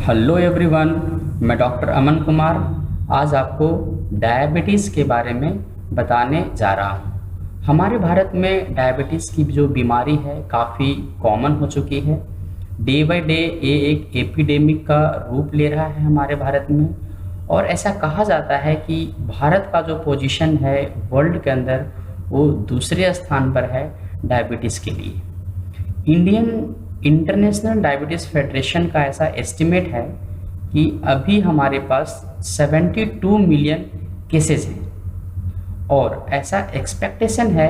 Hello everyone, मैं doctor Aman Kumar आज आपको डायबिटीज़ के बारे में बताने जा रहा हूँ। हमारे भारत में डायबिटीज़ की जो बीमारी है काफ़ी कॉमन हो चुकी है। डे बाय डे ये एक एपिडेमिक का रूप ले रहा है हमारे भारत में, और ऐसा कहा जाता है कि भारत का जो पोजीशन है वर्ल्ड के अंदर वो दूसरे स्थान पर है डायबिटीज़ के लिए। इंडियन इंटरनेशनल डायबिटीज़ फेडरेशन का ऐसा एस्टिमेट है कि अभी हमारे पास 72 मिलियन केसेस हैं, और ऐसा एक्सपेक्टेशन है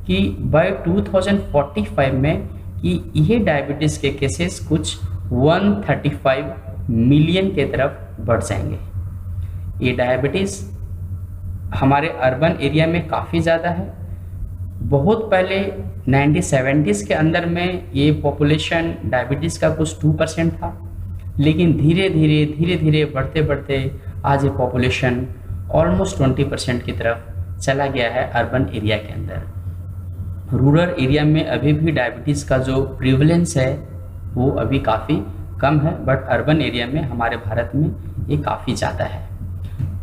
कि बाय 2045 में कि ये डायबिटीज़ के केसेस कुछ 135 मिलियन के तरफ बढ़ जाएंगे। ये डायबिटीज़ हमारे अर्बन एरिया में काफ़ी ज़्यादा है। बहुत पहले 1970s के अंदर में ये पॉपुलेशन डायबिटीज़ का कुछ 2% था, लेकिन धीरे धीरे बढ़ते बढ़ते आज ये पॉपुलेशन ऑलमोस्ट 20% की तरफ चला गया है अर्बन एरिया के अंदर। रूरल एरिया में अभी भी डायबिटीज़ का जो प्रिवलेंस है वो अभी काफ़ी कम है, बट अर्बन एरिया में हमारे भारत में ये काफ़ी ज़्यादा है।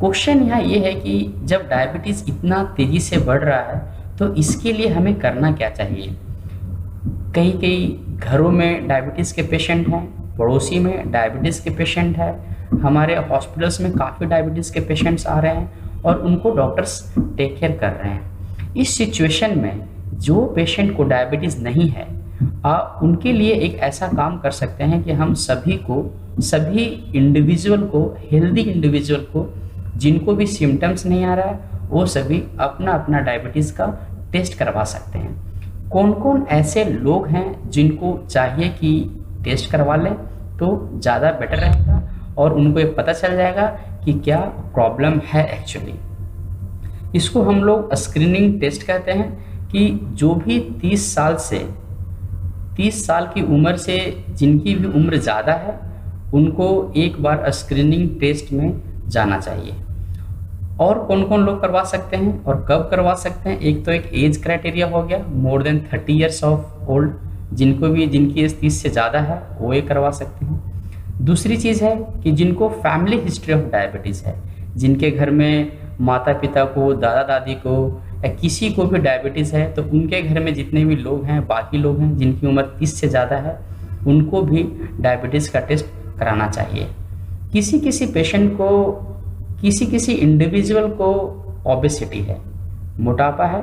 क्वेश्चन यहाँ ये है कि जब डायबिटीज़ इतना तेज़ी से बढ़ रहा है तो इसके लिए हमें करना क्या चाहिए। कई घरों में डायबिटीज़ के पेशेंट हैं, पड़ोसी में डायबिटीज़ के पेशेंट हैं, हमारे हॉस्पिटल्स में काफ़ी डायबिटीज़ के पेशेंट्स आ रहे हैं और उनको डॉक्टर्स टेक केयर कर रहे हैं। इस सिचुएशन में जो पेशेंट को डायबिटीज़ नहीं है उनके लिए एक ऐसा काम कर सकते हैं कि हम सभी इंडिविजुअल को, हेल्दी इंडिविजुअल को जिनको भी सिम्टम्स नहीं आ रहा है वो सभी अपना अपना डायबिटीज़ का टेस्ट करवा सकते हैं। कौन कौन ऐसे लोग हैं जिनको चाहिए कि टेस्ट करवा लें तो ज़्यादा बेटर रहेगा और उनको ये पता चल जाएगा कि क्या प्रॉब्लम है एक्चुअली। इसको हम लोग स्क्रीनिंग टेस्ट कहते हैं कि जो भी 30 साल की उम्र से जिनकी भी उम्र ज़्यादा है उनको एक बार स्क्रीनिंग टेस्ट में जाना चाहिए। और कौन कौन लोग करवा सकते हैं और कब करवा सकते हैं, एक तो एक एज क्राइटेरिया हो गया, more than 30 years of old, जिनकी एज 30 से ज़्यादा है वो ये करवा सकते हैं। दूसरी चीज़ है कि जिनको फैमिली हिस्ट्री ऑफ डायबिटीज़ है, जिनके घर में माता पिता को, दादा दादी को या किसी को भी डायबिटीज़ है, तो उनके घर में जितने भी लोग हैं, बाकी लोग हैं जिनकी उम्र 30 से ज़्यादा है, उनको भी डायबिटीज़ का टेस्ट कराना चाहिए। किसी इंडिविजुअल को ओबेसिटी है, मोटापा है,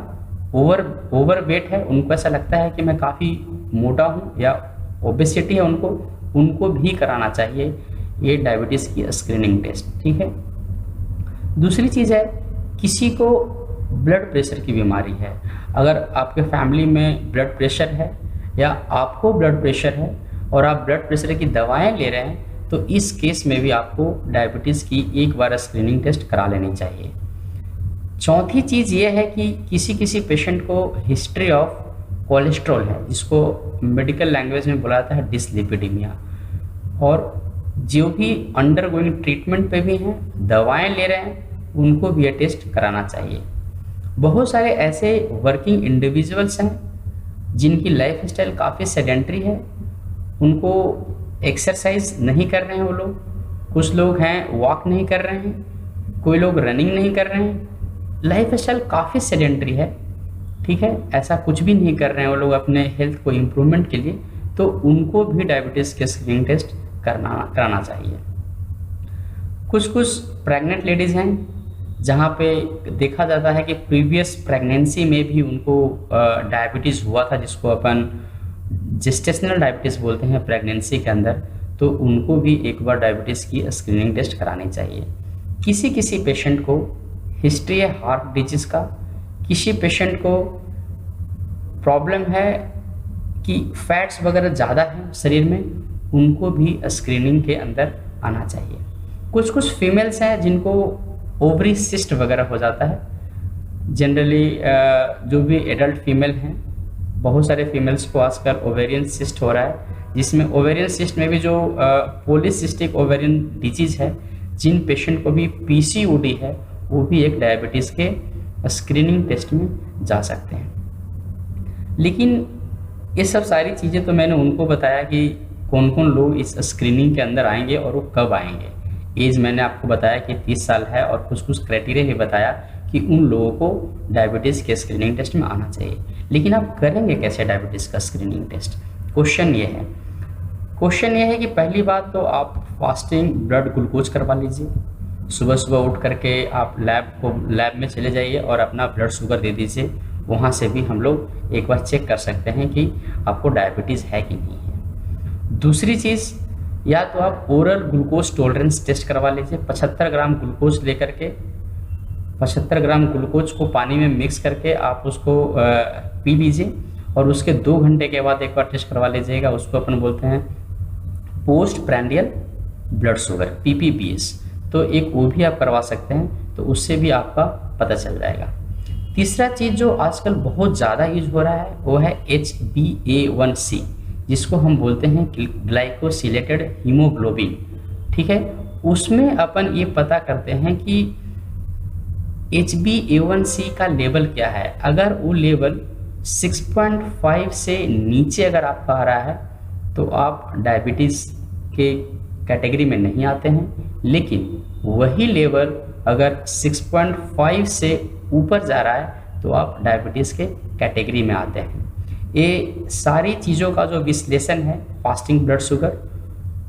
ओवर वेट है, उनको ऐसा लगता है कि मैं काफ़ी मोटा हूँ, या ओबेसिटी है उनको भी कराना चाहिए ये डायबिटीज़ की स्क्रीनिंग टेस्ट। ठीक है। दूसरी चीज़ है, किसी को ब्लड प्रेशर की बीमारी है, अगर आपके फैमिली में ब्लड प्रेशर है या आपको ब्लड प्रेशर है और आप ब्लड प्रेशर की दवाएं ले रहे हैं, तो इस केस में भी आपको डायबिटीज़ की एक बार स्क्रीनिंग टेस्ट करा लेनी चाहिए। चौथी चीज़ ये है कि किसी पेशेंट को हिस्ट्री ऑफ कोलेस्ट्रॉल है, जिसको मेडिकल लैंग्वेज में बोला जाता है डिसलिपिडीमिया, और जो भी अंडरगोइंग ट्रीटमेंट पे भी हैं, दवाएं ले रहे हैं, उनको भी ये टेस्ट कराना चाहिए। बहुत सारे ऐसे वर्किंग इंडिविजुअल्स हैं जिनकी लाइफ स्टाइल काफ़ी सेडेंट्री है, उनको एक्सरसाइज नहीं कर रहे हैं वो लोग, कुछ लोग हैं वॉक नहीं कर रहे हैं, कोई लोग रनिंग नहीं कर रहे हैं, लाइफ स्टाइल काफ़ी सेडेंट्री है। ठीक है, ऐसा कुछ भी नहीं कर रहे हैं वो लोग अपने हेल्थ को इम्प्रूवमेंट के लिए, तो उनको भी डायबिटीज़ के स्क्रीनिंग टेस्ट कराना चाहिए। कुछ प्रेग्नेंट लेडीज़ हैं जहाँ पे देखा जाता है कि प्रीवियस प्रेगनेंसी में भी उनको डायबिटीज़ हुआ था, जिसको अपन जेस्टेशनल डायबिटीज़ बोलते हैं प्रेगनेंसी के अंदर, तो उनको भी एक बार डायबिटीज़ की स्क्रीनिंग टेस्ट करानी चाहिए। किसी पेशेंट को हिस्ट्री है हार्ट डिजीज़ का, किसी पेशेंट को प्रॉब्लम है कि फैट्स वगैरह ज़्यादा हैं शरीर में, उनको भी स्क्रीनिंग के अंदर आना चाहिए। कुछ फीमेल्स हैं जिनको ओवरी सिस्ट वगैरह हो जाता है। जनरली जो भी एडल्ट फीमेल हैं, बहुत सारे फीमेल्स को आजकल ओवेरियन सिस्ट हो रहा है, जिसमें ओवेरियन सिस्ट में भी जो पॉलीसिस्टिक ओवेरियन डिजीज़ है, जिन पेशेंट को भी पीसीओडी है, वो भी एक डायबिटीज़ के स्क्रीनिंग टेस्ट में जा सकते हैं। लेकिन ये सब सारी चीज़ें तो मैंने उनको बताया कि कौन कौन लोग इस स्क्रीनिंग के अंदर आएंगे और वो कब आएंगे। एज मैंने आपको बताया कि 30 साल है, और कुछ कुछ क्राइटेरिया भी बताया कि उन लोगों को डायबिटीज़ के स्क्रीनिंग टेस्ट में आना चाहिए। लेकिन आप करेंगे कैसे डायबिटीज़ का स्क्रीनिंग टेस्ट? क्वेश्चन ये है कि पहली बात तो आप फास्टिंग ब्लड ग्लूकोज करवा लीजिए। सुबह सुबह उठ करके आप लैब में चले जाइए और अपना ब्लड शुगर दे दीजिए। वहाँ से भी हम लोग एक बार चेक कर सकते हैं कि आपको डायबिटीज़ है कि नहीं है। दूसरी चीज़, या तो आप ओरल ग्लूकोज टॉलरेंस टेस्ट करवा लीजिए। 75 ग्राम ग्लूकोज लेकर के 75 ग्राम ग्लूकोज को पानी में मिक्स करके आप उसको पी लीजिए, और उसके 2 घंटे के बाद एक बार टेस्ट करवा लीजिएगा। उसको अपन बोलते हैं post prandial blood sugar, PPBS। तो एक वो भी आप करवा सकते हैं, तो उससे भी आपका पता चल जाएगा। तीसरा चीज़ जो आजकल बहुत ज़्यादा यूज हो रहा है वो है HbA1c, जिसको हम बोलते हैं ग्लाइकोसिलेटेड हीमोग्लोबिन। ठीक है, उसमें अपन ये पता करते हैं कि HbA1c का लेवल क्या है। अगर वो लेवल 6.5 से नीचे अगर आपका आ रहा है तो आप डायबिटीज़ के कैटेगरी में नहीं आते हैं। लेकिन वही लेवल अगर 6.5 से ऊपर जा रहा है तो आप डायबिटीज़ के कैटेगरी में आते हैं। ये सारी चीज़ों का जो विश्लेषण है, fasting blood sugar,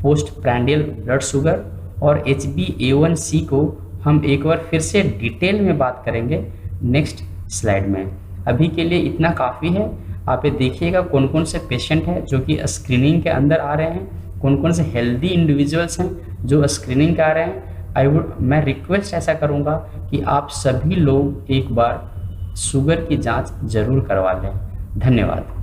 post prandial blood sugar और HbA1c को हम एक बार फिर से डिटेल में बात करेंगे नेक्स्ट स्लाइड में। अभी के लिए इतना काफ़ी है। आप ये देखिएगा कौन कौन से पेशेंट हैं जो कि स्क्रीनिंग के अंदर आ रहे हैं, कौन कौन से हेल्दी इंडिविजुअल्स हैं जो स्क्रीनिंग के आ रहे हैं। मैं रिक्वेस्ट ऐसा करूँगा कि आप सभी लोग एक बार शुगर की जांच जरूर करवा लें। धन्यवाद।